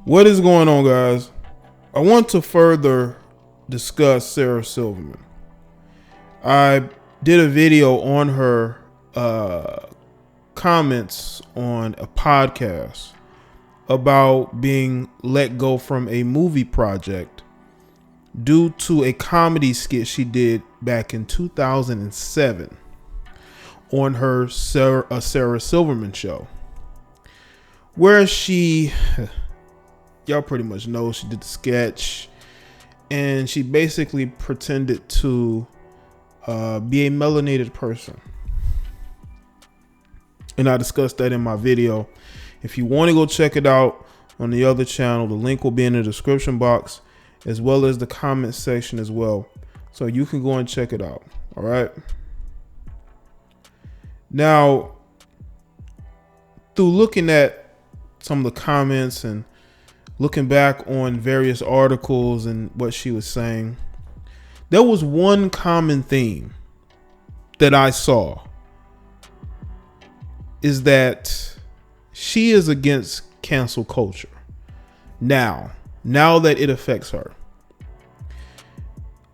What is going on, guys? I want to further discuss Sarah Silverman. I did a video on her comments on a podcast about being let go from a movie project due to a comedy skit she did back in 2007 on her Sarah Silverman show, where she, y'all pretty much know, she did the sketch and she basically pretended to be a melanated person. And I discussed that in my video. If you want to go check it out on the other channel, the link will be in the description box as well as the comment section as well. So you can go and check it out. All right. Now, through looking at some of the comments and looking back on various articles and what she was saying, there was one common theme that I saw, is that she is against cancel culture now that it affects her.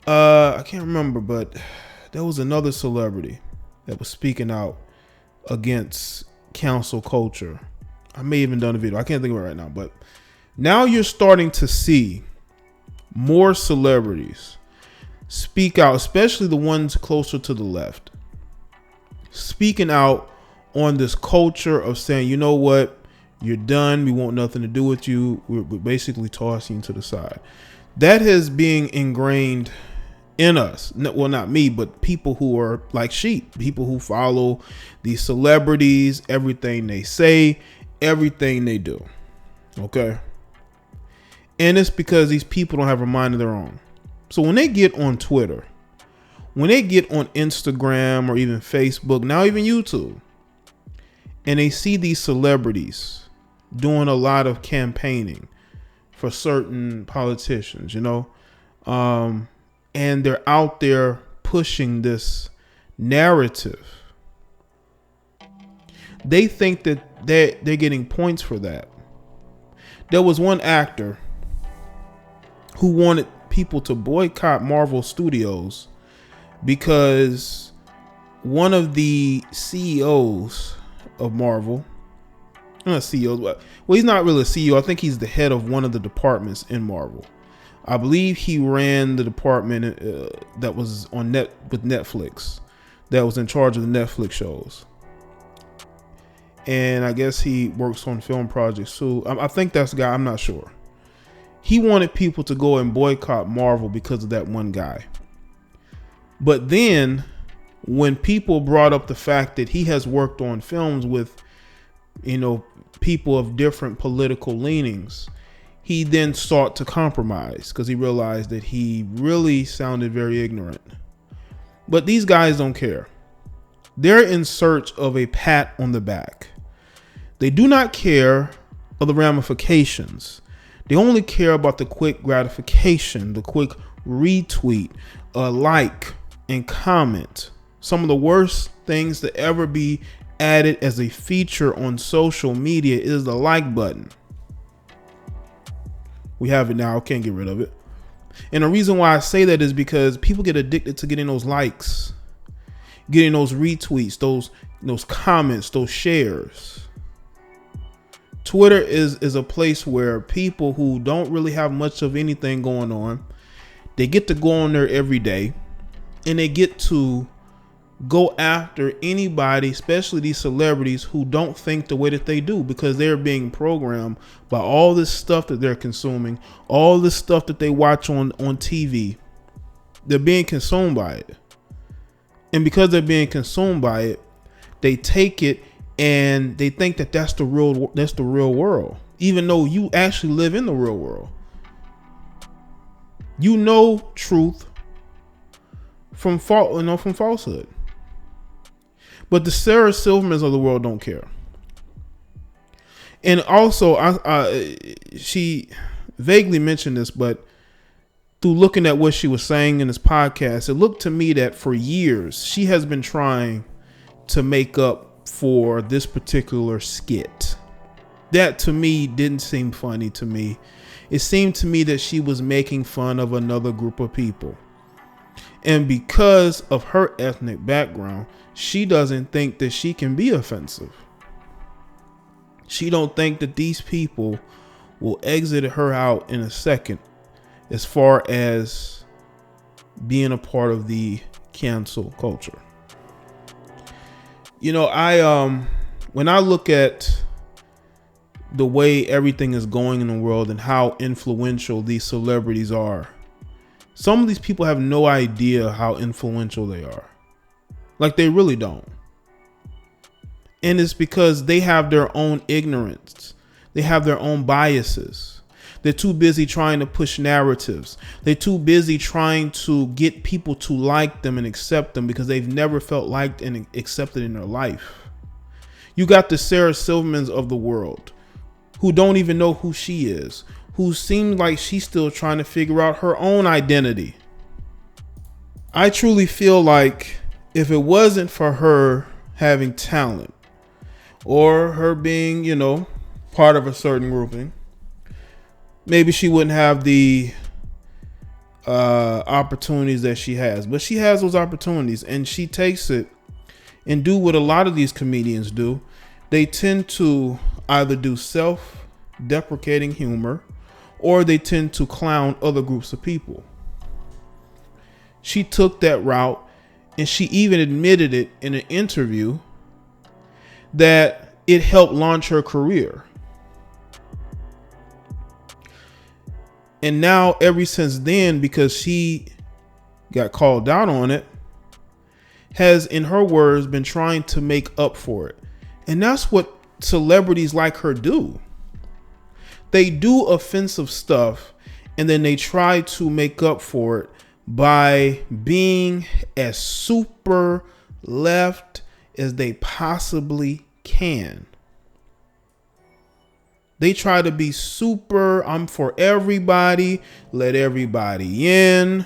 I can't remember, but there was another celebrity that was speaking out against cancel culture. I may have even done a video. I can't think of it right now, but now you're starting to see more celebrities speak out, especially the ones closer to the left, speaking out on this culture of saying, you know what, you're done. We want nothing to do with you. We're basically tossing you to the side. That is being ingrained in us. Well, not me, but people who are like sheep, people who follow these celebrities, everything they say, everything they do. Okay. And it's because these people don't have a mind of their own. So when they get on Twitter, when they get on Instagram or even Facebook, now even YouTube, and they see these celebrities doing a lot of campaigning for certain politicians, and they're out there pushing this narrative, they think that they're getting points for that. There was one actor who wanted people to boycott Marvel Studios because one of the CEOs of Marvel, not CEOs, well, he's not really a CEO. I think he's the head of one of the departments in Marvel. I believe he ran the department that was on with Netflix, that was in charge of the Netflix shows. And I guess he works on film projects too. I think that's the guy. I'm not sure. He wanted people to go and boycott Marvel because of that one guy. But then when people brought up the fact that he has worked on films with, people of different political leanings, he then sought to compromise because he realized that he really sounded very ignorant. But these guys don't care. They're in search of a pat on the back. They do not care of the ramifications. They only care about the quick gratification, the quick retweet, like, and comment. Some of the worst things to ever be added as a feature on social media is the like button. We have it now. Can't get rid of it. And the reason why I say that is because people get addicted to getting those likes, getting those retweets, those comments, those shares. Twitter is a place where people who don't really have much of anything going on, they get to go on there every day and they get to go after anybody, especially these celebrities who don't think the way that they do, because they're being programmed by all this stuff that they're consuming, all this stuff that they watch on TV. They're being consumed by it. And because they're being consumed by it, they take it and they think that that's the real world, even though you actually live in the real world. You know truth from falsehood. But the Sarah Silvermans of the world don't care. And also, she vaguely mentioned this, but through looking at what she was saying in this podcast, it looked to me that for years she has been trying to make up for this particular skit That to me didn't seem funny to me. It seemed to me that she was making fun of another group of people. And because of her ethnic background, she doesn't think that she can be offensive. She don't think that these people will exit her out in a second as far as being a part of the cancel culture. You know, when I look at the way everything is going in the world and how influential these celebrities are, some of these people have no idea how influential they are. Like, they really don't. And it's because they have their own ignorance. They have their own biases. They're too busy trying to push narratives. They're too busy trying to get people to like them and accept them because they've never felt liked and accepted in their life. You got the Sarah Silvermans of the world who don't even know who she is, who seems like she's still trying to figure out her own identity. I truly feel like if it wasn't for her having talent or her being, you know, part of a certain grouping, maybe she wouldn't have the opportunities that she has. But she has those opportunities, and she takes it and do what a lot of these comedians do. They tend to either do self-deprecating humor, or they tend to clown other groups of people. She took that route, and she even admitted it in an interview that it helped launch her career. And now, ever since then, because she got called out on it, has, in her words, been trying to make up for it. And that's what celebrities like her do. They do offensive stuff, and then they try to make up for it by being as super left as they possibly can. They try to be super, I'm for everybody, let everybody in.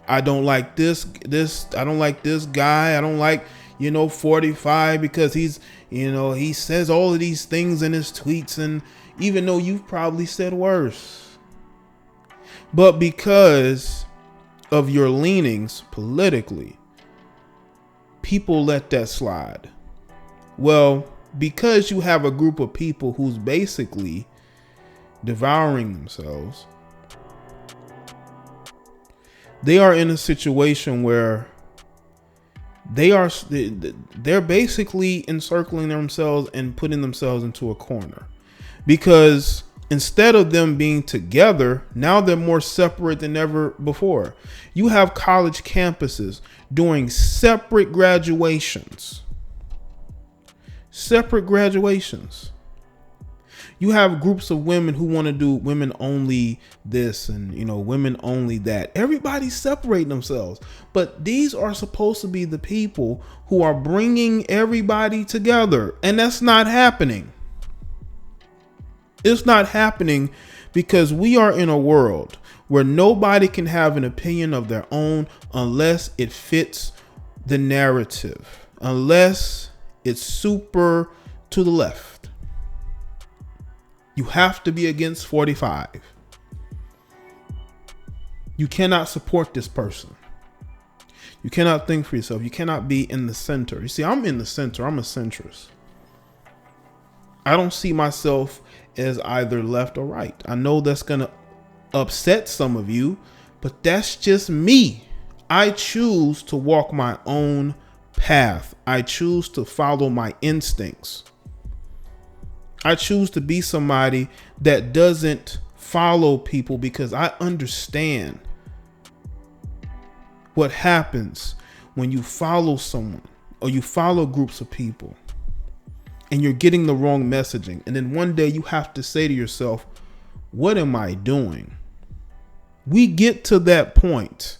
I don't like this, I don't like this guy. I don't like, 45 because he's, he says all of these things in his tweets, and even though you've probably said worse. But because of your leanings politically, people let that slide. Well, because you have a group of people who's basically devouring themselves, they are in a situation where they're basically encircling themselves and putting themselves into a corner. Because instead of them being together, now they're more separate than ever before. You have college campuses doing separate graduations. Separate graduations. You have groups of women who want to do women only this and, women only that. Everybody's separating themselves. But these are supposed to be the people who are bringing everybody together. And that's not happening. It's not happening because we are in a world where nobody can have an opinion of their own unless it fits the narrative, unless it's super to the left. You have to be against 45. You cannot support this person. You cannot think for yourself. You cannot be in the center. You see, I'm in the center. I'm a centrist. I don't see myself as either left or right. I know that's going to upset some of you, but that's just me. I choose to walk my own path. I choose to follow my instincts. I choose to be somebody that doesn't follow people because I understand what happens when you follow someone or you follow groups of people and you're getting the wrong messaging. And then one day you have to say to yourself, what am I doing? We get to that point,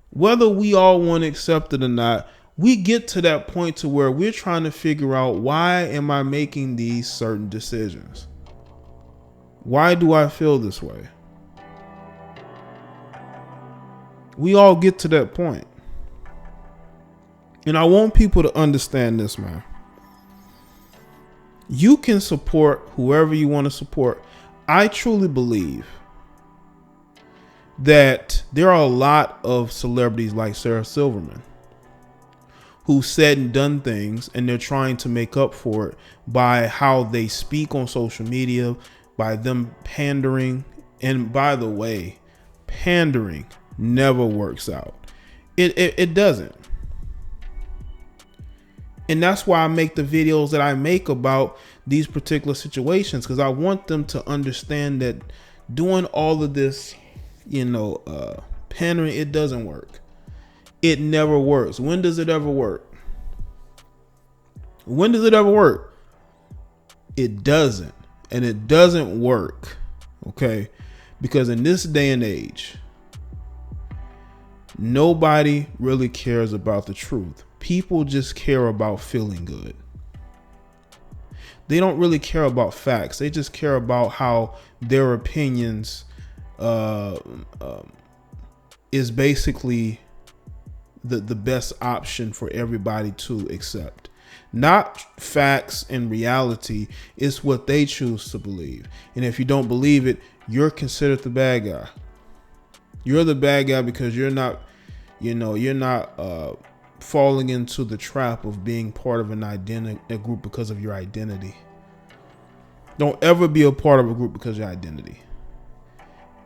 whether we all want to accept it or not. We get to that point to where we're trying to figure out, why am I making these certain decisions? Why do I feel this way? We all get to that point. And I want people to understand this, man. You can support whoever you want to support. I truly believe that there are a lot of celebrities like Sarah Silverman who said and done things, and they're trying to make up for it by how they speak on social media, by them pandering. And by the way, pandering never works out. It doesn't. And that's why I make the videos that I make about these particular situations, because I want them to understand that doing all of this, pandering, it doesn't work. It never works. When does it ever work? When does it ever work? It doesn't. And it doesn't work. Okay? Because in this day and age, nobody really cares about the truth. People just care about feeling good. They don't really care about facts. They just care about how their opinions is basically the best option for everybody to accept. Not facts and reality. It's what they choose to believe. And if you don't believe it, you're considered the bad guy. You're the bad guy because you're not falling into the trap of being part of a group because of your identity. Don't ever be a part of a group because of your identity.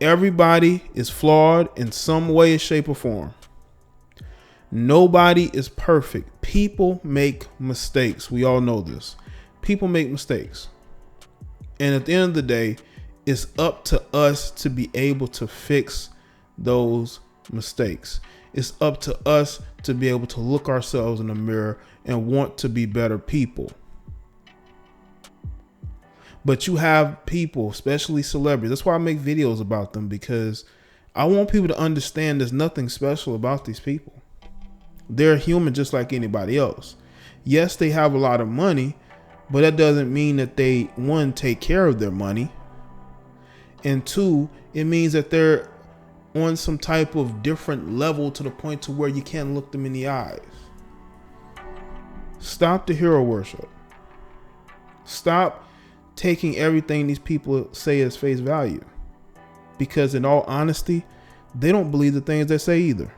Everybody is flawed in some way, shape, or form. Nobody is perfect. People make mistakes. We all know this. People make mistakes. And at the end of the day, it's up to us to be able to fix those mistakes. It's up to us to be able to look ourselves in the mirror and want to be better people. But you have people, especially celebrities. That's why I make videos about them, because I want people to understand there's nothing special about these people. They're human just like anybody else. Yes, they have a lot of money, but that doesn't mean that they, one, take care of their money. And two, it means that they're on some type of different level to the point to where you can't look them in the eyes. Stop the hero worship. Stop taking everything these people say as face value. Because in all honesty, they don't believe the things they say either.